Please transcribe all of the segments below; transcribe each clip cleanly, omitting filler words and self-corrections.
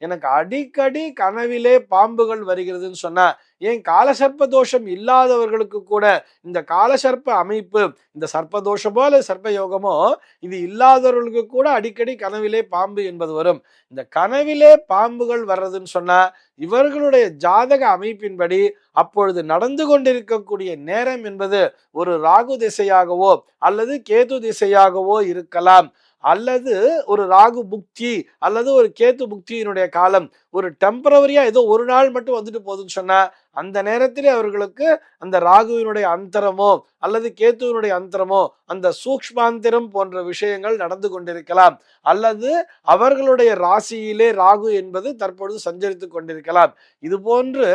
எனக்கு அடிக்கடி கனவிலே பாம்புகள் வருகிறதுன்னு சொன்னா, ஏன் காலசர்ப்ப தோஷம் இல்லாதவர்களுக்கு கூட இந்த காலசர்ப்ப அமைப்பு, இந்த சர்ப்ப தோஷமோ அல்லது சர்ப்ப யோகமோ இது இல்லாதவர்களுக்கு கூட அடிக்கடி கனவிலே பாம்பு என்பது வரும். இந்த கனவிலே பாம்புகள் வர்றதுன்னு சொன்னா இவர்களுடைய ஜாதக அமைப்பின்படி அப்பொழுது நடந்து கொண்டிருக்கக்கூடிய நேரம் என்பது ஒரு ராகு திசையாகவோ அல்லது கேது திசையாகவோ இருக்கலாம். அல்லது ஒரு ராகு புக்தி அல்லது ஒரு கேத்து புக்தியினுடைய காலம் ஒரு டெம்பரவரியா ஏதோ ஒரு நாள் மட்டும் வந்துட்டு போகுதுன்னு சொன்னா அந்த நேரத்திலே அவர்களுக்கு அந்த ராகுவினுடைய அந்தரமோ அல்லது கேத்துவினுடைய அந்தரமோ அந்த சூக்ஷ்மாந்திரம் போன்ற விஷயங்கள் நடந்து கொண்டிருக்கலாம். அல்லது அவர்களுடைய ராசியிலே ராகு என்பது தற்பொழுது சஞ்சரித்துக் கொண்டிருக்கலாம். இது போன்று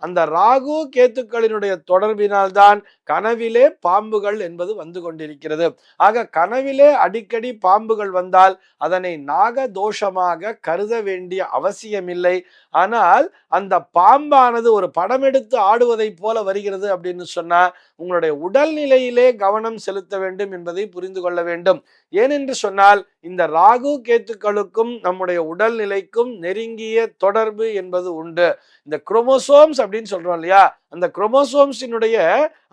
அந்த ராகு கேத்துக்களினுடைய தொடர்பினால்தான் கனவிலே பாம்புகள் என்பது வந்து கொண்டிருக்கிறது. ஆக கனவிலே அடிக்கடி பாம்புகள் வந்தால் அதனை நாக தோஷமாக கருத வேண்டிய அவசியமில்லை. ஆனால் அந்த பாம்பானது ஒரு படம் எடுத்து ஆடுவதை போல வருகிறது அப்படின்னு சொன்னா உங்களுடைய உடல்நிலையிலே கவனம் செலுத்த வேண்டும் என்பதை புரிந்து கொள்ள வேண்டும். ஏனென்று சொன்னால் இந்த ராகு கேத்துக்களுக்கும் நம்முடைய உடல்நிலைக்கும் நெருங்கிய தொடர்பு என்பது உண்டு. இந்த குரோமோசோம்ஸ் அப்படின்னு சொல்றோம் இல்லையா, அந்த குரோமோசோம்ஸினுடைய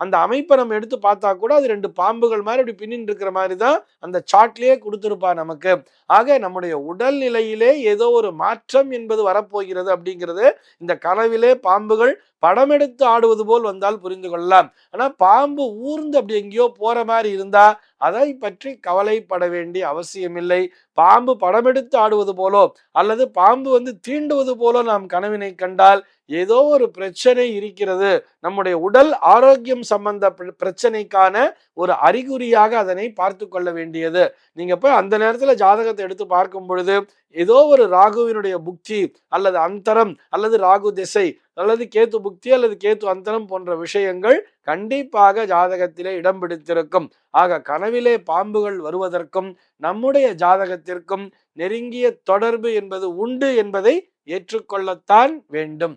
அந்த அமைப்பை நம்ம எடுத்து பார்த்தா கூட அது ரெண்டு பாம்புகள் மாதிரி அப்படி பின்னிட்டு இருக்கிற மாதிரி தான் அந்த சார்ட்லயே கொடுத்திருப்பா நமக்கு. ஆக நம்முடைய உடல்நிலையிலே ஏதோ ஒரு மாற்றம் என்பது வரப்போகிறது அப்படிங்கிறது இந்த கனவிலே பாம்புகள் படம் எடுத்து ஆடுவது போல் வந்தால் புரிந்து கொள்ளலாம். ஆனா பாம்பு ஊர்ந்து அப்படி எங்கேயோ போற மாதிரி இருந்தா அதை பற்றி கவலைப்பட வேண்டிய அவசியமில்லை. பாம்பு படம் எடுத்து ஆடுவது போலோ அல்லது பாம்பு தீண்டுவது போலோ நாம் கனவினை கண்டால் ஏதோ ஒரு பிரச்சனை இருக்கிறது, நம்முடைய உடல் ஆரோக்கியம் சம்பந்த பிரச்சனைக்கான ஒரு அறிகுறியாக அதனை பார்த்து கொள்ள வேண்டியது. நீங்க போய் அந்த நேரத்துல ஜாதகத்தை எடுத்து பார்க்கும் பொழுது ஏதோ ஒரு ராகுவினுடைய புக்தி அல்லது அந்தரம் அல்லது ராகு திசை அல்லது கேத்து புக்தி அல்லது கேத்து அந்தரம் போன்ற விஷயங்கள் கண்டிப்பாக ஜாதகத்திலே இடம் பிடித்திருக்கும். ஆக கனவிலே பாம்புகள் வருவதற்கும் நம்முடைய ஜாதகத்திற்கும் நெருங்கிய தொடர்பு என்பது உண்டு என்பதை ஏற்றுக்கொள்ளத்தான் வேண்டும்.